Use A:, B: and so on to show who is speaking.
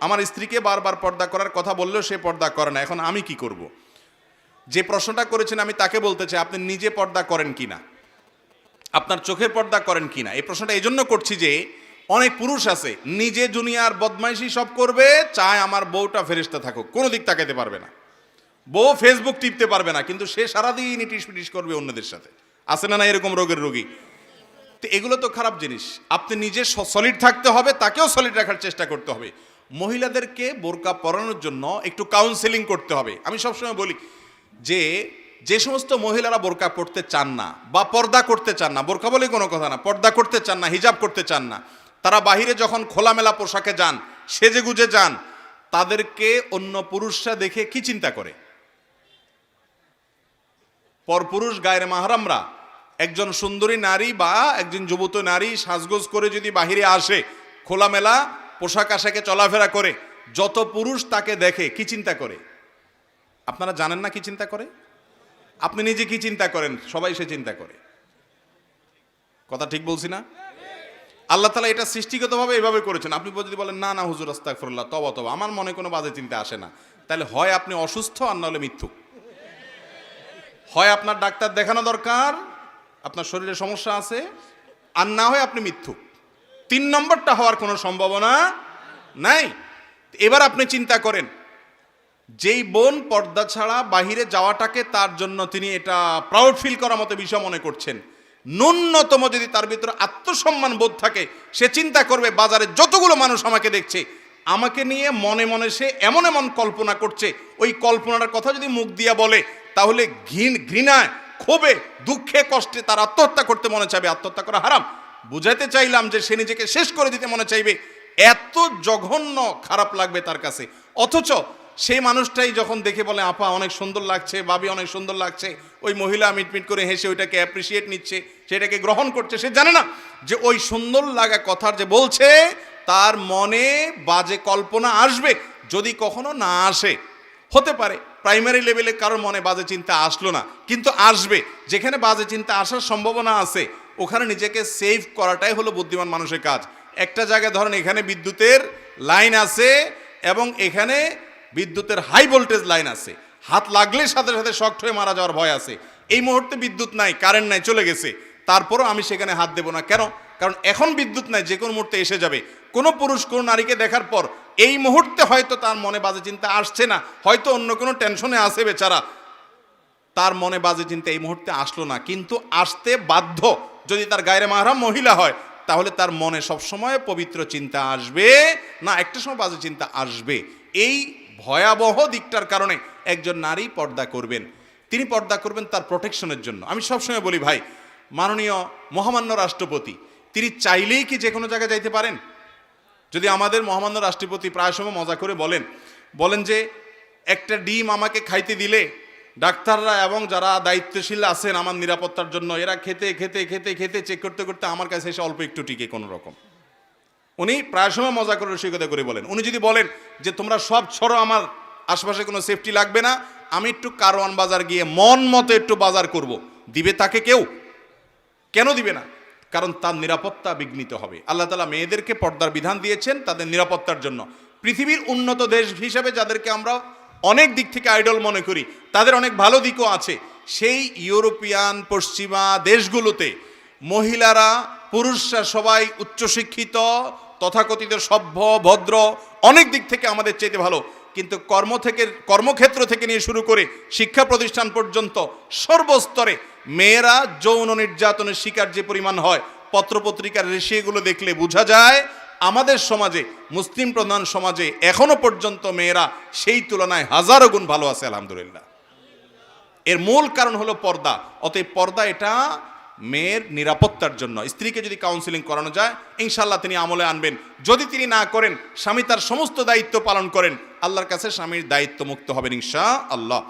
A: আমার স্ত্রীকে বারবার পর্দা করার কথা বললেও সে পর্দা করে না, এখন আমি কি করব? যে প্রশ্নটা করেছেন আমি তাকে বলতে চাই, আপনি নিজে পর্দা করেন কিনা, আপনার চোখের পর্দা করেন কিনা। এই প্রশ্নটা এই জন্য করছি যে অনেক পুরুষ আছে নিজে দুনিয়ার বদমাইশি সব করবে, চায় আমার বউটা ফেরেশতা থাকুক, কোনো দিক তাকাতে পারবে না, বউ ফেসবুক টিপতে পারবে না, কিন্তু সে সারাদিন ইটিস পিটিস করবে অন্যদের সাথে। আছে না না এরকম রোগের রোগী? তো এগুলো তো খারাপ জিনিস। আপনি নিজে সলিড থাকতে হবে, তাকেও সলিড রাখার চেষ্টা করতে হবে। মহিলাদেরকে বোরকা পরানোর জন্য একটু কাউন্সেলিং করতে হবে। আমি সবসময় বলি যে যে সমস্ত মহিলারা বোরকা পড়তে চান না বা পর্দা করতে চান না, বোরকা বলে কোনো কথা না, পর্দা করতে চান না, হিজাব করতে চান না, তারা বাহিরে যখন খোলামেলা পোশাকে যান, সেজে গুজে যান, তাদেরকে অন্য পুরুষরা দেখে কি চিন্তা করে? পরপুরুষ গায়ের মাহরামরা একজন সুন্দরী নারী বা একজন যুবতী নারী সাজগোজ করে যদি বাহিরে আসে, খোলামেলা পোশাক আশাকে চলাফেরা করে, যত পুরুষ তাকে দেখে কি চিন্তা করে? আপনারা জানেন না কি চিন্তা করে? আপনি নিজে কি চিন্তা করেন? সবাই সে চিন্তা করে। কথা ঠিক বলছি না? আল্লাহ তাআলা এটা সৃষ্টিগতভাবে এভাবে করেছেন। আপনি যদি বলেন না না হুজুর আস্তাগফিরুল্লাহ, তওবা তওবা, আমার মনে কোনো বাজে চিন্তা আসে না, তাহলে হয় আপনি অসুস্থ আর না হলে মিথ্যুক। হয় আপনার ডাক্তার দেখানো দরকার, আপনার শরীরে সমস্যা আছে, আর না হয় আপনি মিথ্যুক। 3 নম্বরটা হওয়ার কোনো সম্ভাবনা নাই। এবার আপনি চিন্তা করেন, যেই বোন পর্দা ছাড়া বাহিরে যাওয়াটাকে তার জন্য তিনি এটা প্রাউড ফিল করার মতো বিষয় মনে করছেন, ন্যূনতম যদি তার ভিতরে আত্মসম্মান বোধ থাকে, সে চিন্তা করবে বাজারে যতগুলো মানুষ আমাকে দেখছে, আমাকে নিয়ে মনে মনে সে এমন এমন কল্পনা করছে, ওই কল্পনার কথা যদি মুখ দিয়া বলে, তাহলে ঘৃণায়, ক্ষোভে, দুঃখে, কষ্টে তার আত্মহত্যা করতে মনে চাইবে। আত্মহত্যা করা হারাম, বুঝাইতে চাইলাম যে সে নিজেকে শেষ করে দিতে মনে চাইবে, এত জঘন্য খারাপ লাগবে তার কাছে। অথচ সেই মানুষটাই যখন দেখে বলে আপা অনেক সুন্দর লাগছে, ভাবি অনেক সুন্দর লাগছে, ওই মহিলা মিটমিট করে হেসে ওইটাকে অ্যাপ্রিসিয়েট নিচ্ছে, সেটাকে গ্রহণ করছে। সে জানে না যে ওই সুন্দর লাগা কথার যে বলছে, তার মনে বাজে কল্পনা আসবে। যদি কখনো না আসে, হতে পারে প্রাইমারি লেভেলে কারোর মনে বাজে চিন্তা আসলো না, কিন্তু আসবে। যেখানে বাজে চিন্তা আসার সম্ভাবনা আছে, ওখানে নিজেকে সেভ করাটাই হলো বুদ্ধিমান মানুষের কাজ। একটা জায়গায় ধরেন এখানে বিদ্যুতের লাইন আছে এবং এখানে বিদ্যুতের হাই ভোল্টেজ লাইন আছে, হাত লাগলে সাথে সাথে শক্ট হয়ে মারা যাওয়ার ভয় আছে। এই মুহূর্তে বিদ্যুৎ নাই, কারেন্ট নাই, চলে গেছে, তারপরও আমি সেখানে হাত দেব না। কেন? কারণ এখন বিদ্যুৎ নাই, যে কোনো মুহূর্তে এসে যাবে। কোনো পুরুষ কোনো নারীকে দেখার পর এই মুহূর্তে হয়তো তার মনে বাজে চিন্তা আসছে না, হয়তো অন্য কোনো টেনশনে আছে বেচারা, তার মনে বাজে চিন্তা এই মুহূর্তে আসলো না, কিন্তু আসতে বাধ্য। যদি তার গায়রে মাহরাম মহিলা হয়, তাহলে তার মনে সবসময় পবিত্র চিন্তা আসবে না, একটা সময় বাজে চিন্তা আসবে। এই ভয়াবহ দিকটার কারণে একজন নারী পর্দা করবেন। তিনি পর্দা করবেন তার প্রোটেকশনের জন্য। আমি সবসময় বলি ভাই, মাননীয় মহামান্য রাষ্ট্রপতি তিনি চাইলেই কি যে কোনো জায়গায় যাইতে পারেন? যদি আমাদের মহামান্য রাষ্ট্রপতি প্রায় সময় মজা করে বলেন যে একটা ডিম আমাকে খাইতে দিলে ডাক্তাররা এবং যারা দায়িত্বশীল আছেন আমার নিরাপত্তার জন্য, এরা খেতে খেতে খেতে খেতে চেক করতে করতে আমার কাছে এসে অল্প একটু টিকে কোনো রকম। উনি প্রায় সময় মজা করে রসিকতা করে বলেন। উনি যদি বলেন যে তোমরা সব ছড়ো, আমার আশপাশে কোনো সেফটি লাগবে না, আমি একটু কারওয়ান বাজার গিয়ে মন মতো একটু বাজার করব, দিবে তাকে কেউ? কেন দিবে না? কারণ তার নিরাপত্তা বিঘ্নিত হবে। আল্লাহ তাআলা মেয়েদেরকে পর্দার বিধান দিয়েছেন তাদের নিরাপত্তার জন্য। পৃথিবীর উন্নত দেশ হিসেবে যাদেরকে আমরা অনেক দিক থেকে আইডল মনে করি, তাদের অনেক ভালো দিকও আছে। সেই ইউরোপিয়ান পশ্চিমা দেশগুলোতে মহিলারা পুরুষরা সবাই উচ্চশিক্ষিত, তথাকথিত সভ্য, ভদ্র, অনেক দিক থেকে আমাদের চাইতে ভালো। কিন্তু কর্মক্ষেত্র থেকে নিয়ে শুরু করে শিক্ষা প্রতিষ্ঠান পর্যন্ত সর্বস্তরে মেয়েরা যৌন নির্যাতনের শিকার যে পরিমাণ হয়, পত্রপত্রিকার রেশিওগুলো দেখলে বোঝা যায় আমাদের সমাজে, মুসলিম প্রধান সমাজে এখনো পর্যন্ত মেয়েরা সেই তুলনায় হাজারো গুণ ভালো আছে আলহামদুলিল্লাহ। এর মূল কারণ হলো পর্দা। অতএব পর্দা এটা মেয়ের নিরাপত্তার জন্য। স্ত্রীকে যদি কাউন্সিলিং করানো যায়, ইনশাআল্লাহ তিনি আমলে আনবেন। যদি তিনি না করেন, স্বামী তার সমস্ত দায়িত্ব পালন করেন, আল্লাহর কাছে স্বামীর দায়িত্ব মুক্ত হবেন ইনশাআল্লাহ।